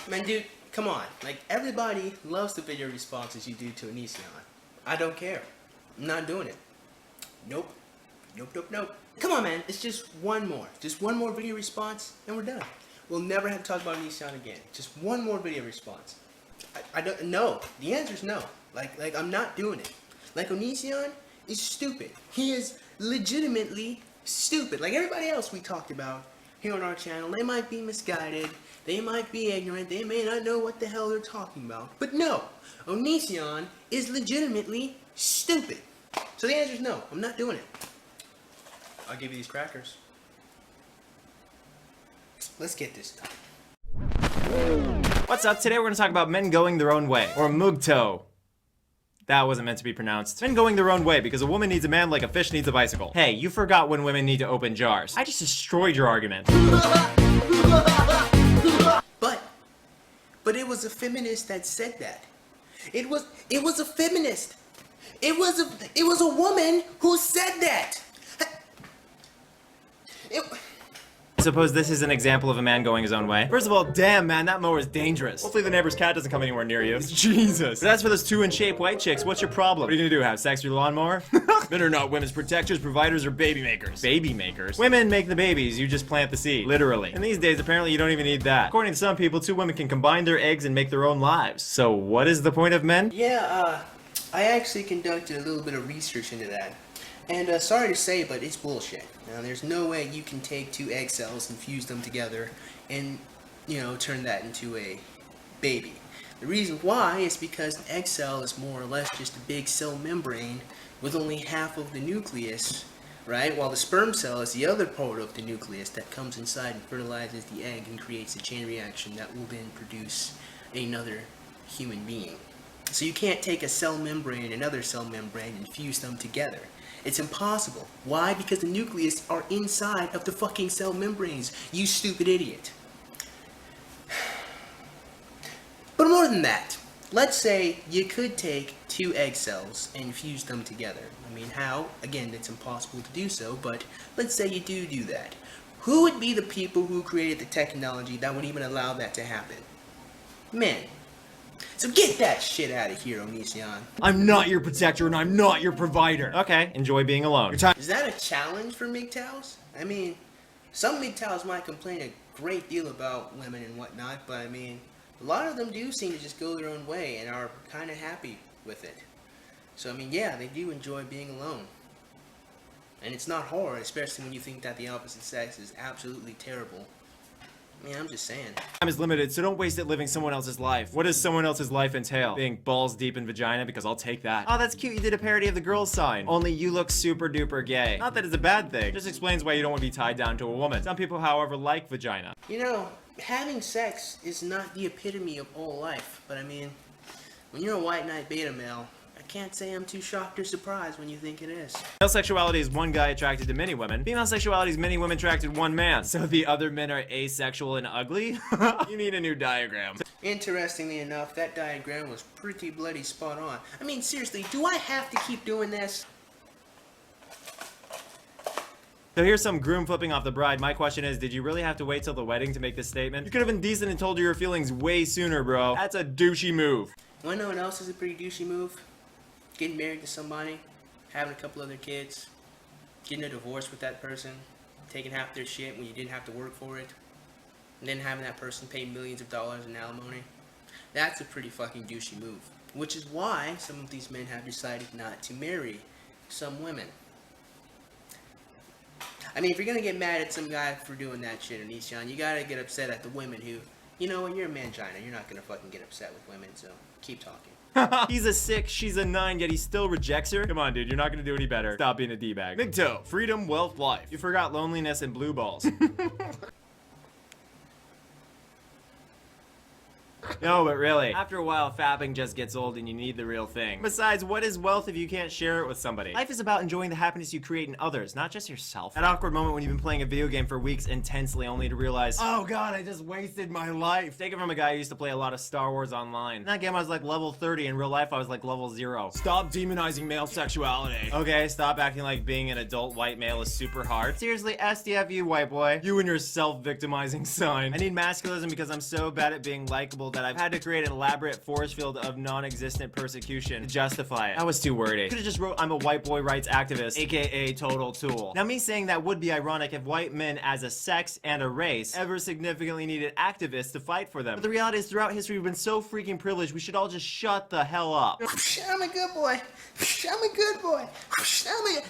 Man, dude, come on. Like, everybody loves the video responses you do to Onision. I don't care. I'm not doing it. Nope. Nope, nope, nope. Come on, man. It's just one more. Just one more video response, and we're done. We'll never have to talk about Onision again. Just one more video response. I don't, no. The answer is no. Like, I'm not doing it. Like, Onision is stupid. He is legitimately stupid. Like everybody else we talked about here on our channel, they might be misguided, they might be ignorant, they may not know what the hell they're talking about. But no, Onision is legitimately stupid. So the answer is no, I'm not doing it. I'll give you these crackers. Let's get this done. What's up? Today we're going to talk about men going their own way, or MGTOW. That wasn't meant to be pronounced. Men going their own way because a woman needs a man like a fish needs a bicycle. Hey, you forgot when women need to open jars. I just destroyed your argument. But it was a feminist that said that. It was a feminist. It was a woman who said that. I suppose this is an example of a man going his own way. First of all, damn man, that mower is dangerous. Hopefully the neighbor's cat doesn't come anywhere near you. Jesus. But as for those two in shape white chicks, what's your problem? What are you gonna do, have sex with your lawnmower? Men are not women's protectors, providers, or baby makers. Baby makers? Women make the babies, you just plant the seed. Literally. And these days, apparently you don't even need that. According to some people, two women can combine their eggs and make their own lives. So what is the point of men? Yeah, I actually conducted a little bit of research into that. And sorry to say, but it's bullshit. Now, there's no way you can take two egg cells and fuse them together and, you know, turn that into a baby. The reason why is because the egg cell is more or less just a big cell membrane with only half of the nucleus, right? While the sperm cell is the other part of the nucleus that comes inside and fertilizes the egg and creates a chain reaction that will then produce another human being. So you can't take a cell membrane and another cell membrane and fuse them together. It's impossible. Why? Because the nucleus are inside of the fucking cell membranes, you stupid idiot. But more than that, let's say you could take two egg cells and fuse them together. I mean, how? Again, it's impossible to do so, but let's say you do that. Who would be the people who created the technology that would even allow that to happen? Men. So get that shit out of here, Onision. I'm not your protector and I'm not your provider. Okay, enjoy being alone. Is that a challenge for MGTOWs? I mean, some MGTOWs might complain a great deal about women and whatnot, but I mean, a lot of them do seem to just go their own way and are kind of happy with it. So I mean, yeah, they do enjoy being alone. And it's not hard, especially when you think that the opposite sex is absolutely terrible. I mean, I'm just saying. Time is limited, so don't waste it living someone else's life. What does someone else's life entail? Being balls deep in vagina? Because I'll take that. Oh, that's cute. You did a parody of the girls sign. Only you look super duper gay. Not that it's a bad thing. It just explains why you don't want to be tied down to a woman. Some people, however, like vagina. You know, having sex is not the epitome of all life. But I mean, when you're a white knight beta male, I can't say I'm too shocked or surprised when you think it is. Male sexuality is one guy attracted to many women. Female sexuality is many women attracted to one man. So the other men are asexual and ugly? You need a new diagram. Interestingly enough, that diagram was pretty bloody spot on. I mean, seriously, do I have to keep doing this? So here's some groom flipping off the bride. My question is, did you really have to wait till the wedding to make this statement? You could have been decent and told her your feelings way sooner, bro. That's a douchey move. Wanna know what else is a pretty douchey move? Getting married to somebody, having a couple other kids, getting a divorce with that person, taking half their shit when you didn't have to work for it, and then having that person pay millions of dollars in alimony. That's a pretty fucking douchey move. Which is why some of these men have decided not to marry some women. I mean, if you're gonna get mad at some guy for doing that shit, Onision, you gotta get upset at the women who, you know, when you're a mangina, you're not gonna fucking get upset with women, so keep talking. He's a 6, she's a 9, yet he still rejects her? Come on, dude, you're not gonna do any better. Stop being a D-bag. MGTOW, freedom, wealth, life. You forgot loneliness and blue balls. No, but really, after a while, fapping just gets old and you need the real thing. Besides, what is wealth if you can't share it with somebody? Life is about enjoying the happiness you create in others, not just yourself. That awkward moment when you've been playing a video game for weeks intensely only to realize, oh god, I just wasted my life. Take it from a guy who used to play a lot of Star Wars online. In that game I was like level 30, in real life I was like level 0. Stop demonizing male sexuality. Okay, stop acting like being an adult white male is super hard. Seriously, SDFU white boy. You and your self-victimizing sign. I need masculism because I'm so bad at being likable that I've had to create an elaborate force field of non-existent persecution to justify it. That was too wordy. Could've just wrote I'm a white boy rights activist, aka total tool. Now me saying that would be ironic if white men as a sex and a race ever significantly needed activists to fight for them. But the reality is throughout history we've been so freaking privileged we should all just shut the hell up. I'm a good boy. I'm a good boy.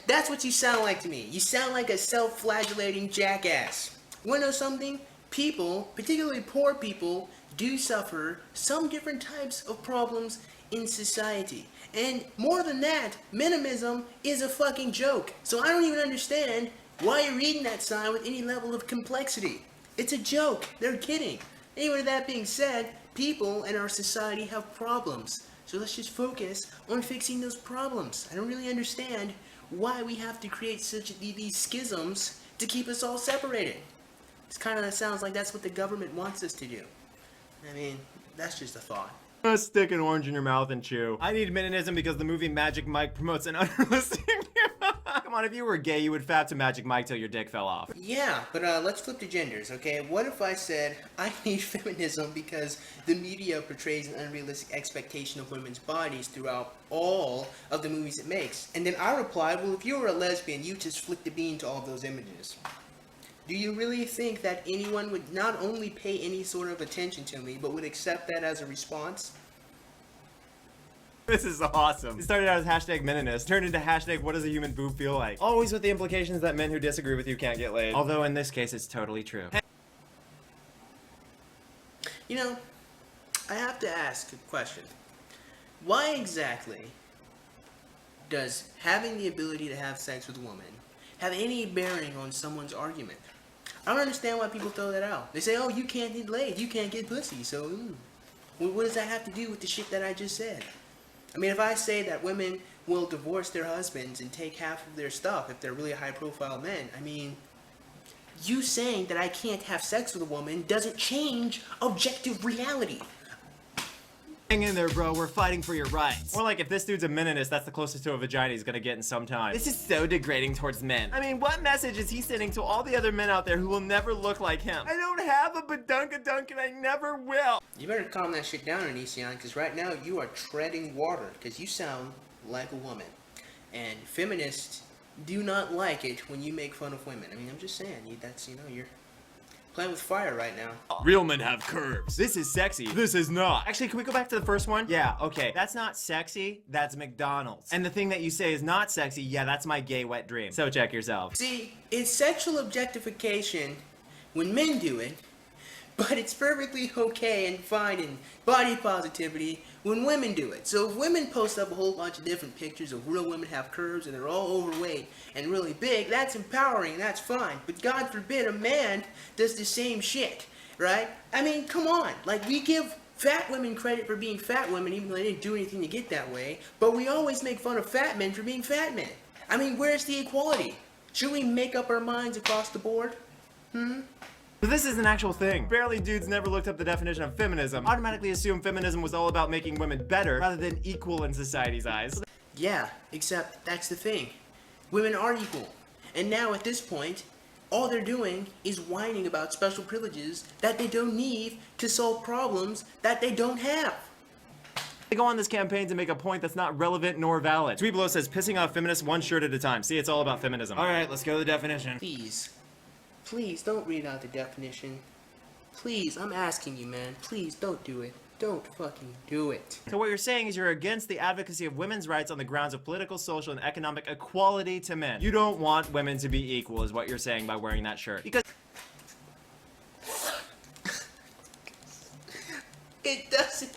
That's what you sound like to me. You sound like a self-flagellating jackass. You wanna know something? People, particularly poor people, do suffer some different types of problems in society. And more than that, Meninism is a fucking joke. So I don't even understand why you're reading that sign with any level of complexity. It's a joke. They're kidding. Anyway, that being said, people in our society have problems. So let's just focus on fixing those problems. I don't really understand why we have to create such these schisms to keep us all separated. It kind of sounds like that's what the government wants us to do. I mean, that's just a thought. Stick an orange in your mouth and chew. I need Meninism because the movie Magic Mike promotes an unrealistic. Come on, if you were gay, you would fap to Magic Mike till your dick fell off. Yeah, but let's flip to genders, okay? What if I said I need feminism because the media portrays an unrealistic expectation of women's bodies throughout all of the movies it makes? And then I replied, well, if you were a lesbian, you just flick the bean to all those images. Do you really think that anyone would not only pay any sort of attention to me, but would accept that as a response? This is awesome. It started out as hashtag Meninists, turned into hashtag what does a human boob feel like? Always with the implications that men who disagree with you can't get laid. Although in this case, it's totally true. You know, I have to ask a question. Why exactly does having the ability to have sex with a woman have any bearing on someone's argument? I don't understand why people throw that out. They say, oh, you can't get laid, you can't get pussy, so well, what does that have to do with the shit that I just said? I mean, if I say that women will divorce their husbands and take half of their stuff if they're really high-profile men, I mean, you saying that I can't have sex with a woman doesn't change objective reality. Hang in there, bro. We're fighting for your rights. More like if this dude's a Meninist, that's the closest to a vagina he's gonna get in some time. This is so degrading towards men. I mean, what message is he sending to all the other men out there who will never look like him? I don't have a badunkadunk and I never will. You better calm that shit down, Onision, because right now you are treading water, because you sound like a woman. And feminists do not like it when you make fun of women. I mean, I'm just saying, you're playing with fire right now. Real men have curves. This is sexy. This is not. Actually, can we go back to the first one? Yeah, okay. That's not sexy. That's McDonald's. And the thing that you say is not sexy, yeah, that's my gay wet dream. So check yourself. See, it's sexual objectification when men do it, but it's perfectly okay and fine in body positivity when women do it. So if women post up a whole bunch of different pictures of real women have curves and they're all overweight and really big, that's empowering and that's fine. But God forbid a man does the same shit, right? I mean, come on. Like, we give fat women credit for being fat women even though they didn't do anything to get that way, but we always make fun of fat men for being fat men. I mean, where's the equality? Should we make up our minds across the board? But this is an actual thing. Barely dudes never looked up the definition of feminism. Automatically assume feminism was all about making women better rather than equal in society's eyes. Yeah, except that's the thing. Women are equal. And now at this point, all they're doing is whining about special privileges that they don't need to solve problems that they don't have. They go on this campaign to make a point that's not relevant nor valid. Tweet below says pissing off feminists one shirt at a time. See, it's all about feminism. Alright, let's go to the definition. Please don't read out the definition. Please, I'm asking you, man. Please don't do it. Don't fucking do it. So what you're saying is you're against the advocacy of women's rights on the grounds of political, social, and economic equality to men. You don't want women to be equal is what you're saying by wearing that shirt. Because it doesn't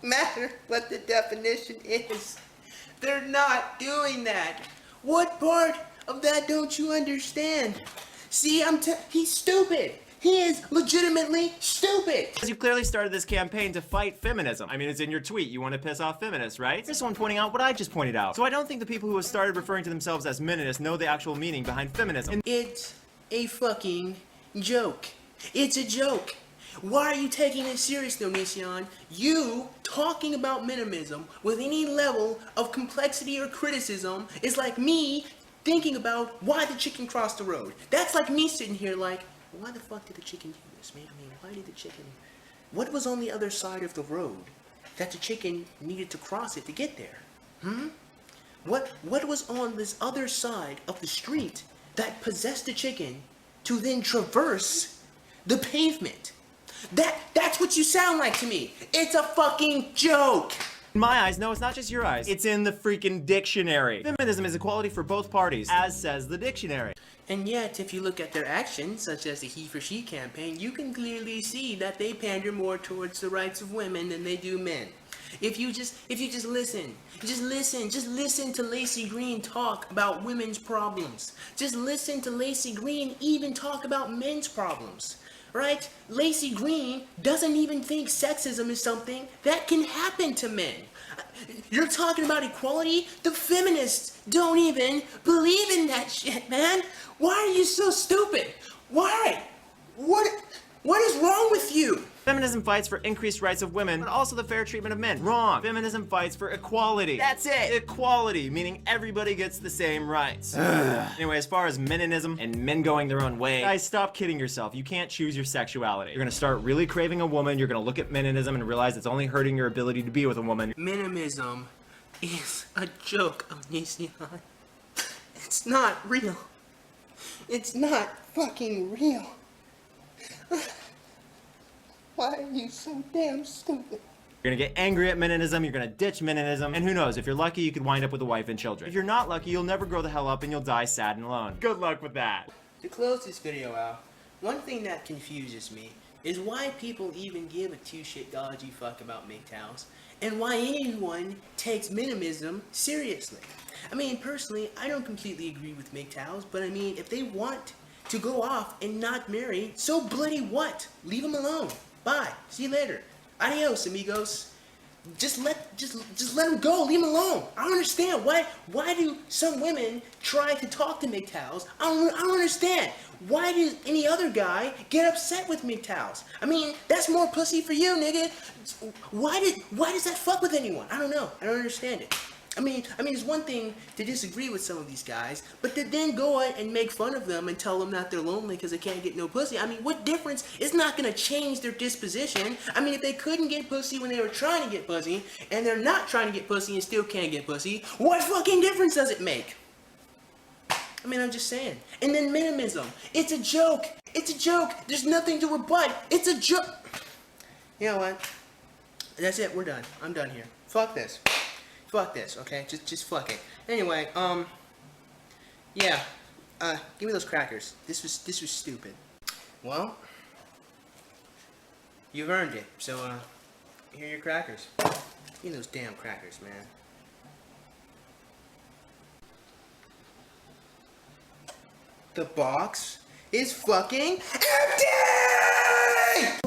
matter what the definition is. They're not doing that. What part of that don't you understand? See, he's stupid. He is legitimately stupid. Because you clearly started this campaign to fight feminism. I mean, it's in your tweet. You want to piss off feminists, right? Here's someone pointing out what I just pointed out. So I don't think the people who have started referring to themselves as Meninists know the actual meaning behind feminism. It's a fucking joke. It's a joke. Why are you taking it serious, Onision? You talking about Meninism with any level of complexity or criticism is like me thinking about why the chicken crossed the road. That's like me sitting here like, why the fuck did the chicken do this, man? I mean, why did the chicken... What was on the other side of the road that the chicken needed to cross it to get there? What was on this other side of the street that possessed the chicken to then traverse the pavement? That's what you sound like to me. It's a fucking joke. In my eyes, no, it's not just your eyes. It's in the freaking dictionary. Feminism is equality for both parties, as says the dictionary. And yet, if you look at their actions, such as the He for She campaign, you can clearly see that they pander more towards the rights of women than they do men. If you just listen to Lacey Green talk about women's problems. Just listen to Lacey Green even talk about men's problems. Right? Lacey Green doesn't even think sexism is something that can happen to men. You're talking about equality? The feminists don't even believe in that shit, man. Why are you so stupid? Why? What is wrong with you? Feminism fights for increased rights of women, but also the fair treatment of men. Wrong. Feminism fights for equality. That's it. Equality, meaning everybody gets the same rights. Anyway, as far as Meninism and men going their own way, guys, stop kidding yourself. You can't choose your sexuality. You're gonna start really craving a woman, you're gonna look at Meninism and realize it's only hurting your ability to be with a woman. Meninism is a joke, Onision. It's not real. It's not fucking real. Why are you so damn stupid? You're gonna get angry at Meninism, you're gonna ditch Meninism, and who knows, if you're lucky, you could wind up with a wife and children. If you're not lucky, you'll never grow the hell up and you'll die sad and alone. Good luck with that. To close this video out, one thing that confuses me is why people even give a two-shit dodgy fuck about MGTOWs, and why anyone takes Meninism seriously. I mean, personally, I don't completely agree with MGTOWs, but I mean, if they want to go off and not marry, so bloody what? Leave them alone. Bye. See you later. Adios, amigos. Just let them go. Leave them alone. I don't understand. Why do some women try to talk to MGTOWs? I don't understand. Why does any other guy get upset with MGTOWs? I mean, that's more pussy for you, nigga. Why does that fuck with anyone? I don't know. I don't understand it. I mean, it's one thing to disagree with some of these guys, but to then go out and make fun of them and tell them that they're lonely because they can't get no pussy. I mean, what difference? It's not going to change their disposition. I mean, if they couldn't get pussy when they were trying to get pussy, and they're not trying to get pussy and still can't get pussy, what fucking difference does it make? I mean, I'm just saying. And then Meninism. It's a joke. It's a joke. There's nothing to rebut. It's a joke. You know what? That's it. We're done. I'm done here. Fuck this. Fuck this, okay? Just fuck it. Anyway, yeah. Give me those crackers. This was stupid. Well, you've earned it. So, here are your crackers. Give me those damn crackers, man. The box is fucking empty!